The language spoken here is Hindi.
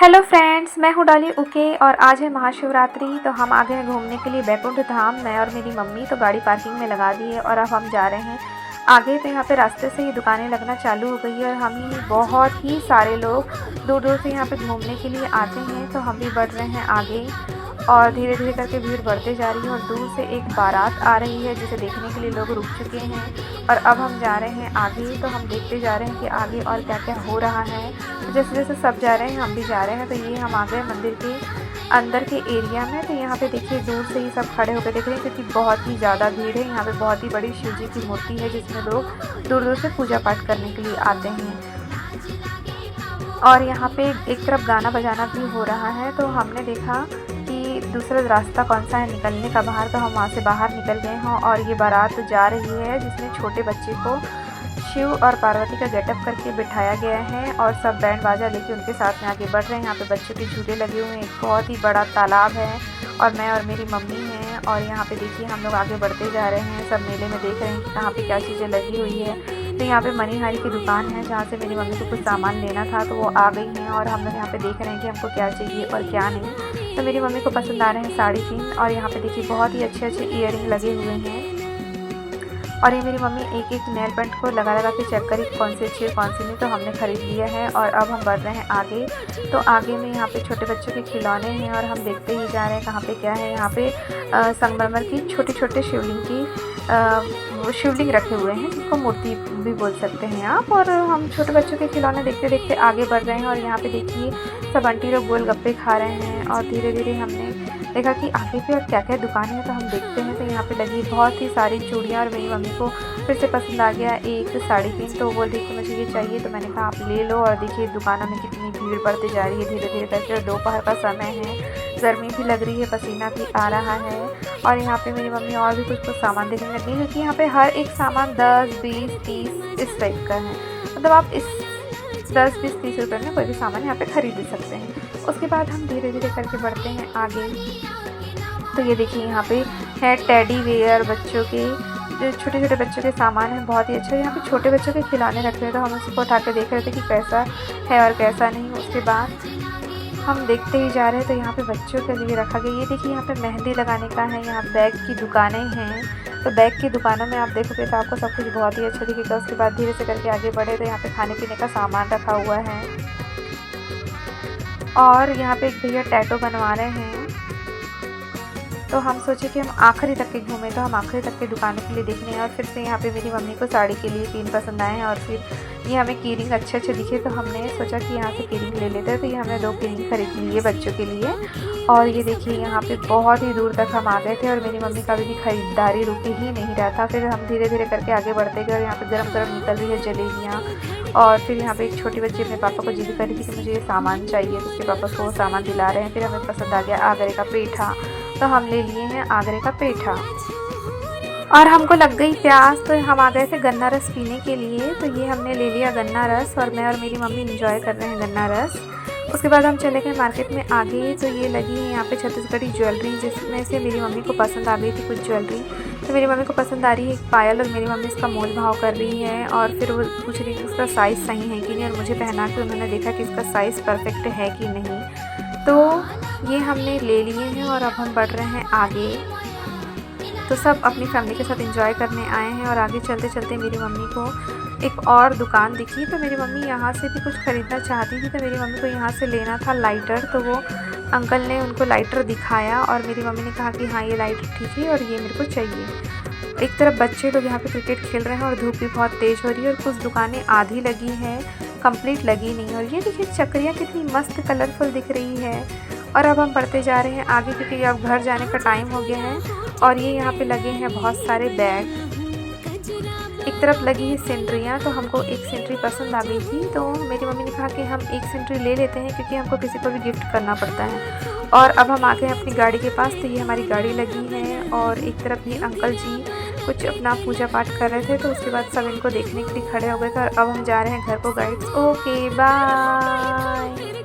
हेलो फ्रेंड्स, मैं हूँ डॉली ओके और आज है महाशिवरात्रि। तो हम आ गए हैं घूमने के लिए बैकुंठ धाम। मैं और मेरी मम्मी तो गाड़ी पार्किंग में लगा दी है और अब हम जा रहे हैं आगे। तो यहाँ पे रास्ते से ही दुकानें लगना चालू हो गई है और हम ही बहुत ही सारे लोग दूर दूर से यहाँ पे घूमने के लिए आते हैं। तो हम भी बढ़ रहे हैं आगे और धीरे धीरे करके भीड़ बढ़ते जा रही है और दूर से एक बारात आ रही है जिसे देखने के लिए लोग रुक चुके हैं। और अब हम जा रहे हैं आगे। तो हम देखते जा रहे हैं कि आगे और क्या क्या हो रहा है। तो जैसे जैसे सब जा रहे हैं हम भी जा रहे हैं। तो ये हम आ गए मंदिर के अंदर के एरिया में। तो यहाँ पे देखिए दूर से ही सब खड़े होकर देख रहे हैं क्योंकि बहुत ही ज़्यादा भीड़ है। यहाँ पे बहुत ही बड़ी शिव जी की मूर्ति है जिसमें लोग दूर दूर से पूजा पाठ करने के लिए आते हैं। और यहाँ पे एक तरफ गाना बजाना भी हो रहा है। तो हमने देखा कि दूसरा रास्ता कौन सा है निकलने का बाहर। तो हम वहाँ से बाहर निकल गए हैं और ये बारात जा रही है जिसमें छोटे बच्चे को शिव और पार्वती का गेटअप करके बिठाया गया है और सब बैंड बाजा लेके उनके साथ में आगे बढ़ रहे हैं। यहाँ पे बच्चों के झूले लगे हुए हैं। एक बहुत ही बड़ा तालाब है और मैं और मेरी मम्मी हैं और यहाँ पे देखिए हम लोग आगे बढ़ते जा रहे हैं। सब मेले में देख रहे हैं कि कहाँ पे क्या चीज़ें लगी हुई है। तो यहाँ पे मनीहारी की दुकान है जहाँ से मेरी मम्मी को कुछ सामान लेना था तो वो आ गई हैं और हम लोग यहाँ पे देख रहे हैं कि हमको क्या चाहिए और क्या नहीं। तो मेरी मम्मी को पसंद आ रहे हैं साड़ी पिन और यहाँ पे देखिए बहुत ही अच्छे अच्छे ईयरिंग लगे हुए हैं। और ये मेरी मम्मी एक एक नेल पेंट को लगा लगा के चेक करी कौन सी अच्छी है कौन सी नहीं। तो हमने ख़रीद लिया है और अब हम बढ़ रहे हैं आगे। तो आगे में यहाँ पे छोटे बच्चों के खिलौने हैं और हम देखते ही जा रहे हैं कहाँ पे क्या है। यहाँ पे संगमरमर की छोटे छोटे शिवलिंग रखे हुए हैं जिसको मूर्ति भी बोल सकते हैं आप। और हम छोटे बच्चों के खिलौने देखते देखते आगे बढ़ रहे हैं और यहाँ पे देखिए सब आंटी लोग गोलगप्पे खा रहे हैं। और धीरे धीरे हमने देखा कि आगे पे और क्या क्या दुकानें हैं। तो हम देखते हैं तो यहाँ पे लगी बहुत ही सारी चूड़ियाँ और मेरी मम्मी को फिर से पसंद आ गया एक साड़ी पिन। तो बोल रही कि मुझे ये चाहिए। तो मैंने कहा आप ले लो। और देखिए दुकानों में कितनी भीड़ बढ़ती जा रही है धीरे धीरे करके। और दोपहर का समय है, गर्मी भी लग रही है, पसीना भी आ रहा है। और यहाँ पे मेरी मम्मी और भी कुछ सामान देखने लगी क्योंकि यहाँ पे हर एक सामान 10, 20, 30 इस टाइप का है। मतलब आप इस 10, 20, 30 रुपये में कोई भी सामान यहाँ पे खरीद सकते हैं। उसके बाद हम धीरे धीरे करके बढ़ते हैं आगे। तो ये देखिए यहाँ पे है टेडी वेयर बच्चों के, जो छोटे छोटे बच्चों के सामान हैं बहुत ही अच्छा। यहाँ पे छोटे बच्चों के खिलौने रख रहे हैं तो हम उसको उठा के देख रहे थे कि कैसा है और कैसा नहीं। उसके बाद हम देखते ही जा रहे हैं तो यहाँ पे बच्चों के लिए रखा गया। ये देखिए यहाँ पे मेहंदी लगाने का है। यहाँ बैग की दुकानें हैं। तो बैग की दुकानों में आप देखोगे तो आपको सब कुछ बहुत ही अच्छा दिखेगा। उसके बाद धीरे से करके आगे बढ़े तो यहाँ पे खाने पीने का सामान रखा हुआ है। और यहाँ पे एक भैया टैटू बनवा रहे हैं। तो हम सोचे कि हम आखिरी तक के घूमें। तो हम आखिरी तक के दुकानों के लिए देखने हैं। और फिर से यहाँ पे मेरी मम्मी को साड़ी के लिए पिन पसंद आए हैं और फिर ये हमें कीरिंग अच्छे अच्छे दिखे तो हमने सोचा कि यहाँ से कीरिंग ले लेते हैं। तो ये हमने 2 कीरिंग खरीद ली है बच्चों के लिए। और ये देखिए यहाँ पे बहुत ही दूर तक हम आ गए थे और मेरी मम्मी का भी खरीदारी रुकी ही नहीं रहा था। फिर हम धीरे धीरे करके आगे बढ़ते गए और यहाँ पे गरम गरम निकल रही है जलेबियाँ। और फिर यहाँ पे एक छोटी बच्ची अपने पापा को जिद कर रही थी कि मुझे ये सामान चाहिए। तो उसके पापा को वो सामान दिला रहे हैं। फिर हमें पसंद आ गया आगरे का पेठा। तो हम ले लिए हैं आगरे का पेठा। और हमको लग गई प्यास तो हम आ गए थे गन्ना रस पीने के लिए। तो ये हमने ले लिया गन्ना रस और मैं और मेरी मम्मी इंजॉय कर रहे हैं गन्ना रस। उसके बाद हम चले गए मार्केट में आगे। तो ये लगी है यहाँ पे छत्तीसगढ़ी ज्वेलरी जिसमें से मेरी मम्मी को पसंद आ गई थी कुछ ज्वेलरी। तो मेरी मम्मी को पसंद आ रही है एक पायल और मेरी मम्मी इसका मोल भाव कर रही है। और फिर वो पूछ रही है कि इसका साइज़ सही है कि नहीं। और मुझे पहना के उन्होंने देखा कि इसका साइज़ परफेक्ट है कि नहीं। तो ये हमने ले लिए हैं और अब हम बढ़ रहे हैं आगे। तो सब अपनी फैमिली के साथ एंजॉय करने आए हैं। और आगे चलते चलते मेरी मम्मी को एक और दुकान दिखी। तो मेरी मम्मी यहाँ से भी कुछ ख़रीदना चाहती थी। तो मेरी मम्मी को यहाँ से लेना था लाइटर। तो वो अंकल ने उनको लाइटर दिखाया और मेरी मम्मी ने कहा कि हाँ ये लाइटर ठीक है और ये मेरे को चाहिए। एक तरफ बच्चे लोग यहाँ पे क्रिकेट खेल रहे हैं और धूप भी बहुत तेज़ हो रही है। और कुछ दुकानें आधी लगी हैं, कंप्लीट लगी नहीं। और ये देखिए चक्रियाँ कितनी मस्त कलरफुल दिख रही है। और अब हम बढ़ते जा रहे हैं आगे क्योंकि अब घर जाने का टाइम हो गया है। और ये यहाँ पे लगे हैं बहुत सारे बैग। एक तरफ लगी है सेंट्रियाँ। तो हमको एक सेंट्री पसंद आ गई थी। तो मेरी मम्मी ने कहा कि हम एक सेंट्री ले लेते हैं क्योंकि हमको किसी को भी गिफ्ट करना पड़ता है। और अब हम आ गए अपनी गाड़ी के पास। तो ये हमारी गाड़ी लगी है और एक तरफ ये अंकल जी कुछ अपना पूजा पाठ कर रहे थे। तो उसके बाद सब इनको देखने के लिए खड़े हो गए थे। और अब हम जा रहे हैं घर को गाइड्स। Okay bye.